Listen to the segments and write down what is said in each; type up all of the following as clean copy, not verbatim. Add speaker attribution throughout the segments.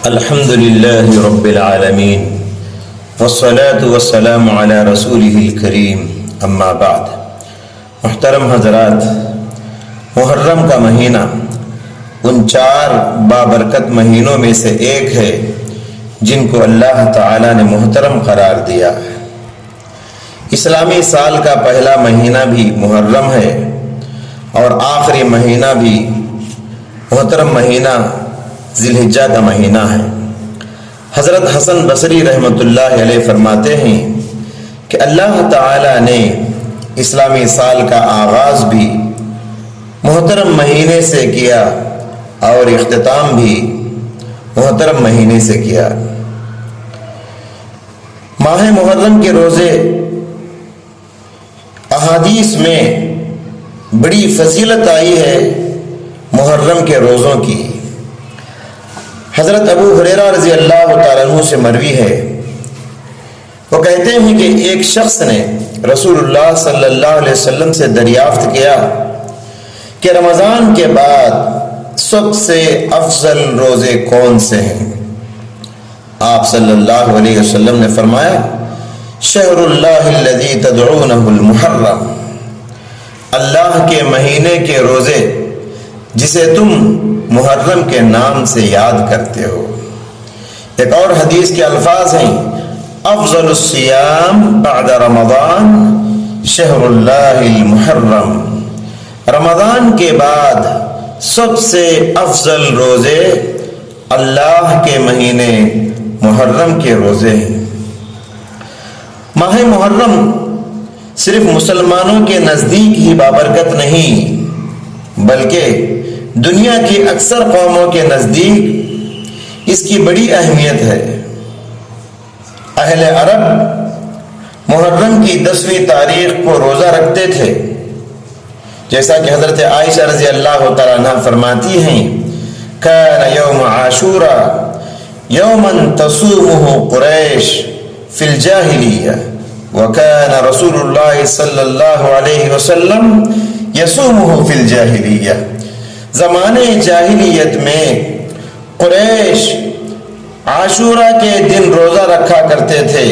Speaker 1: الحمد لله رب العالمين والصلاة والسلام على رسوله الكريم اما بعد۔ محترم حضرات، محرم کا مہینہ ان 4 بابرکت مہینوں میں سے ایک ہے جن کو اللہ تعالی نے محترم قرار دیا۔ اسلامی سال کا پہلا مہینہ بھی محرم ہے اور آخری مہینہ بھی محترم مہینہ ذی الحجہ کا مہینہ ہے۔ حضرت حسن بصری رحمۃ اللہ علیہ فرماتے ہیں کہ اللہ تعالی نے اسلامی سال کا آغاز بھی محترم مہینے سے کیا اور اختتام بھی محترم مہینے سے کیا۔ ماہ محرم کے روزے احادیث میں بڑی فضیلت آئی ہے محرم کے روزوں کی۔ حضرت ابو ہریرہ رضی اللہ تعالیٰ عنہ سے مروی ہے، وہ کہتے ہیں کہ ایک شخص نے رسول اللہ صلی اللہ علیہ وسلم سے دریافت کیا کہ رمضان کے بعد سب سے افضل روزے کون سے ہیں؟ آپ صلی اللہ علیہ وسلم نے فرمایا، شہر اللہ الذی تدعونہ المحرم، اللہ کے مہینے کے روزے جسے تم محرم کے نام سے یاد کرتے ہو۔ ایک اور حدیث کے الفاظ ہیں، افضل الصیام بعد رمضان شہر اللہ المحرم، رمضان کے بعد سب سے افضل روزے اللہ کے مہینے محرم کے روزے ہیں۔ ماہ محرم صرف مسلمانوں کے نزدیک ہی بابرکت نہیں بلکہ دنیا کی اکثر قوموں کے نزدیک اس کی بڑی اہمیت ہے۔ اہل عرب محرم کی 10ویں تاریخ کو روزہ رکھتے تھے، جیسا کہ حضرت عائشہ رضی اللہ تعالیٰ عنہ فرماتی ہیں، کان یوم عاشورا یوما تصومہ قریش فی الجاہلیہ وکان رسول اللہ صلی اللہ علیہ وسلم یصومہ فی الجاہلیہ۔ زمانے جاہلیت میں قریش عاشورہ کے دن روزہ رکھا کرتے تھے،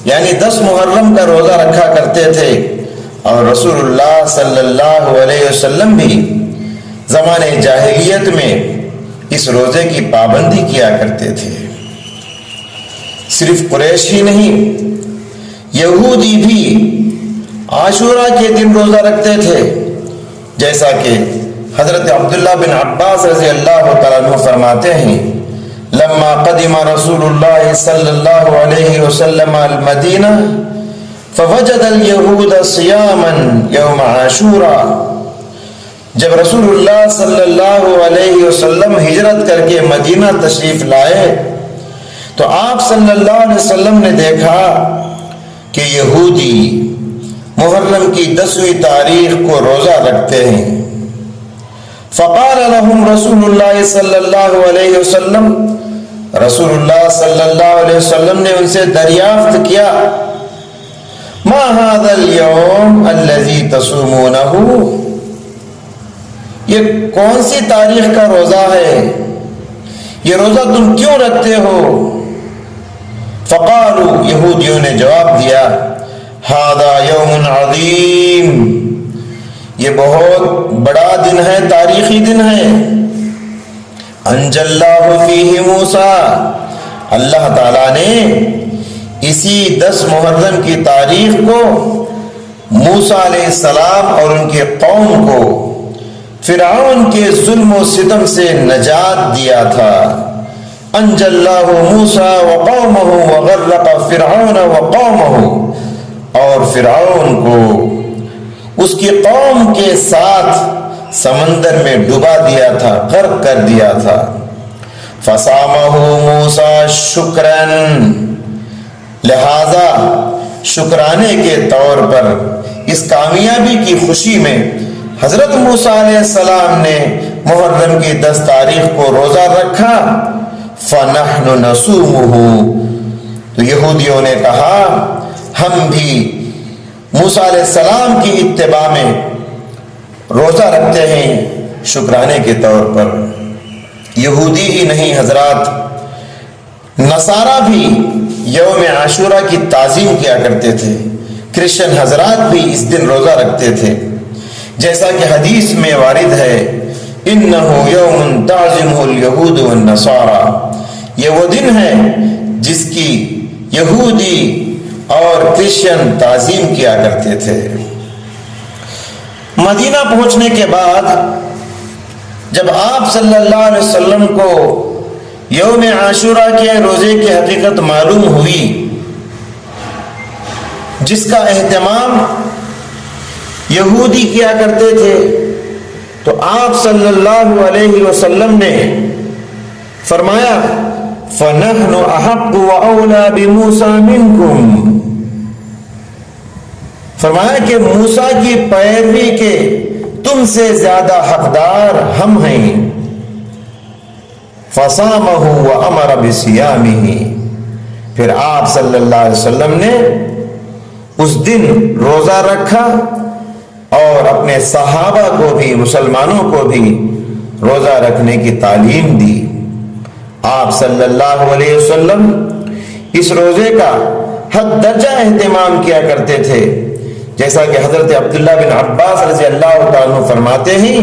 Speaker 1: یعنی 10 محرم کا روزہ رکھا کرتے تھے، اور رسول اللہ صلی اللہ علیہ وسلم بھی زمانے جاہلیت میں اس روزے کی پابندی کیا کرتے تھے۔ صرف قریش ہی نہیں، یہودی بھی عاشورہ کے دن روزہ رکھتے تھے، جیسا کہ حضرت عبداللہ بن عباس رضی اللہ تعالیٰ عنہ فرماتے ہیں، لما قدم رسول اللہ صلی اللہ علیہ وسلم المدینہ فوجد اليہود صیاما یوم عاشورہ۔ جب رسول اللہ صلی اللہ علیہ وسلم ہجرت کر کے مدینہ تشریف لائے تو آپ صلی اللہ علیہ وسلم نے دیکھا کہ یہودی محرم کی 10ویں تاریخ کو روزہ رکھتے ہیں۔ فقال لهم رسول اللہ صلی اللہ علیہ وسلم، رسول اللہ صلی اللہ علیہ وسلم نے ان سے دریافت کیا، ما هذا اليوم الذي تصومونه، یہ کون سی تاریخ کا روزہ ہے، یہ روزہ تم کیوں رکھتے ہو؟ فقالوا، یہودیوں نے جواب دیا، هذا يوم عظیم، یہ بہت بڑا دن ہے، تاریخی دن ہے، انجى اللہ فیہ موسیٰ، اللہ تعالیٰ نے اسی 10 محرم کی تاریخ کو موسیٰ علیہ السلام اور ان کے قوم کو فرعون کے ظلم و ستم سے نجات دیا تھا۔ انجى اللہ موسیٰ وقومہ وغرق فرعون وقومہ، اور فرعون کو اس کی قوم کے ساتھ سمندر میں ڈبا دیا تھا، غرق کر دیا تھا۔ فصامہ موسیٰ شکراً، لہذا شکرانے کے طور پر اس کامیابی کی خوشی میں حضرت موسیٰ علیہ السلام نے محرم کی 10 تاریخ کو روزہ رکھا۔ فنحن نصومہ، تو یہودیوں نے کہا ہم بھی موسیٰ علیہ السلام کی اتباع میں روزہ رکھتے ہیں شکرانے کے طور پر۔ یہودی ہی نہیں حضرات، نصارہ بھی یوم عاشورہ کی تعظیم کیا کرتے تھے، کرسچن حضرات بھی اس دن روزہ رکھتے تھے، جیسا کہ حدیث میں وارد ہے انہ یوم تعظمہ الیہود والنصارى، یہ وہ دن ہے جس کی یہودی اور کرسچن تعظیم کیا کرتے تھے۔ مدینہ پہنچنے کے بعد جب آپ صلی اللہ علیہ وسلم کو یوم عاشورہ کے روزے کی حقیقت معلوم ہوئی، جس کا اہتمام یہودی کیا کرتے تھے، تو آپ صلی اللہ علیہ وسلم نے فرمایا فَنَحْنُ أَحَقُّ وَأَوْلَى بِمُوسَى مِنْكُمْ، فرمایا کہ موسیٰ کی پیروی کے تم سے زیادہ حقدار ہم ہیں۔ فَصَامَهُ وَأَمَرَ بِصِيَامِهِ، پھر آپ صلی اللہ علیہ وسلم نے اس دن روزہ رکھا اور اپنے صحابہ کو بھی، مسلمانوں کو بھی روزہ رکھنے کی تعلیم دی۔ آپ صلی اللہ علیہ وسلم اس روزے کا حد درجہ اہتمام کیا کرتے تھے، جیسا کہ حضرت عبداللہ بن عباس رضی اللہ تعالیٰ عنہ فرماتے ہیں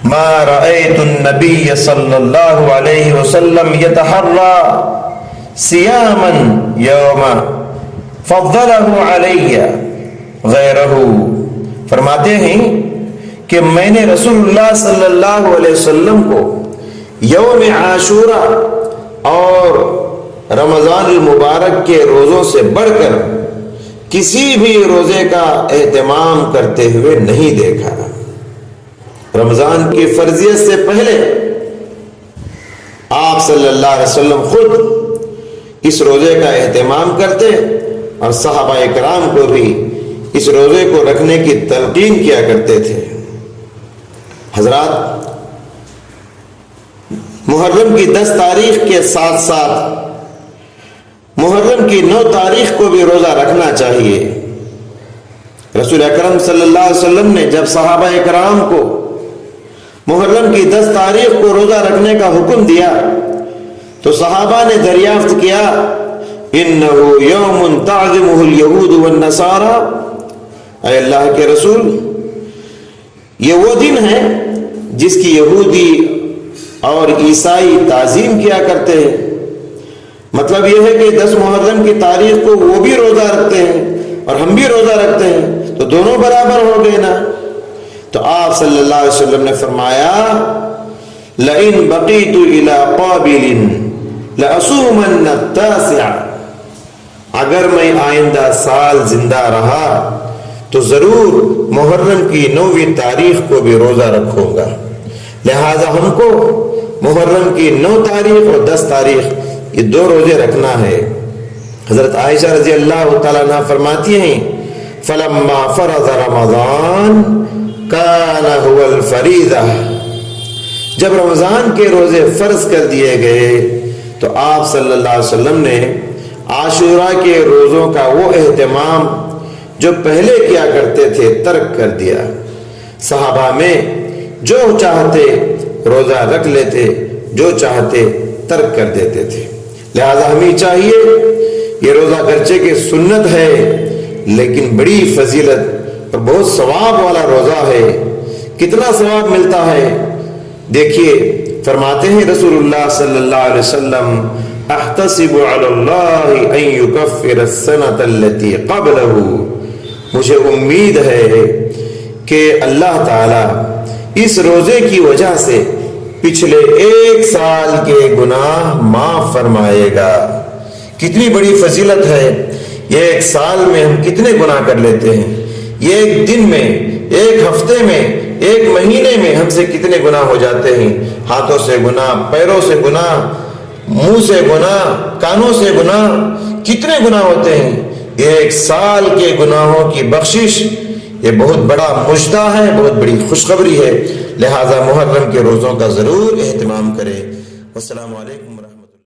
Speaker 1: ما رأيت النبي صلی اللہ علیہ وسلم يتحرى صياما يوم فضله علی غیرہ، فرماتے ہیں کہ میں نے رسول اللہ صلی اللہ علیہ وسلم کو یوم عاشورہ اور رمضان المبارک کے روزوں سے بڑھ کر کسی بھی روزے کا اہتمام کرتے ہوئے نہیں دیکھا۔ رمضان کی فرضیت سے پہلے آپ صلی اللہ علیہ وسلم خود اس روزے کا اہتمام کرتے اور صحابہ کرام کو بھی اس روزے کو رکھنے کی تلقین کیا کرتے تھے۔ حضرات، محرم کی 10 تاریخ کے ساتھ ساتھ محرم کی 9 تاریخ کو بھی روزہ رکھنا چاہیے۔ رسول اکرم صلی اللہ علیہ وسلم نے جب صحابہ کرام کو محرم کی 10 تاریخ کو روزہ رکھنے کا حکم دیا تو صحابہ نے دریافت کیا انہو یوم تعظمہ الیہود والنصارى، اے اللہ کے رسول، یہ وہ دن ہے جس کی یہودی اور عیسائی تعظیم کیا کرتے ہیں۔ مطلب یہ ہے کہ 10 محرم کی تاریخ کو وہ بھی روزہ رکھتے ہیں اور ہم بھی روزہ رکھتے ہیں، تو دونوں برابر ہو گئے نا۔ تو آپ صلی اللہ علیہ وسلم نے فرمایا لَإِن بَقِيتُ إِلَىٰ قَابِلٍ لَأَصُومَنَّ التَّاسِعَ، اگر میں آئندہ سال زندہ رہا تو ضرور محرم کی 9ویں تاریخ کو بھی روزہ رکھوں گا۔ لہذا ہم کو محرم کی 9 تاریخ اور 10 تاریخ یہ 2 روزے رکھنا ہے۔ حضرت عائشہ رضی اللہ تعالیٰ عنہ فرماتی ہیں فَلَمَّا فَرَضَ رَمَضَانَ كَانَ هُوَ الْفَرِيضَةُ، جب رمضان کے روزے فرض کر دیے گئے تو آپ صلی اللہ علیہ وسلم نے عاشورہ کے روزوں کا وہ اہتمام جو پہلے کیا کرتے تھے ترک کر دیا۔ صحابہ میں جو چاہتے روزہ رکھ لیتے، جو چاہتے ترک کر دیتے تھے۔ لہذا ہمیں چاہیے، یہ روزہ گرچہ کہ سنت ہے لیکن بڑی فضیلت اور بہت ثواب والا روزہ ہے۔ کتنا ثواب ملتا ہے دیکھیے، فرماتے ہیں رسول اللہ صلی اللہ علیہ وسلم احتسب علی اللہ ان یکفر السنة التي قبلہ، مجھے امید ہے کہ اللہ تعالی اس روزے کی وجہ سے پچھلے 1 سال کے گناہ معاف فرمائے گا۔ کتنی بڑی فضیلت ہے، یہ 1 سال میں ہم کتنے گناہ کر لیتے ہیں، یہ 1 دن میں، 1 ہفتے میں، 1 مہینے میں ہم سے کتنے گناہ ہو جاتے ہیں، ہاتھوں سے گناہ، پیروں سے گناہ، منہ سے گناہ، کانوں سے گناہ، کتنے گناہ ہوتے ہیں۔ 1 سال کے گناہوں کی بخشش یہ بہت بڑا مجدہ ہے، بہت بڑی خوشخبری ہے۔ لہذا محرم کے روزوں کا ضرور اہتمام کریں۔ والسلام علیکم ورحمۃ اللہ۔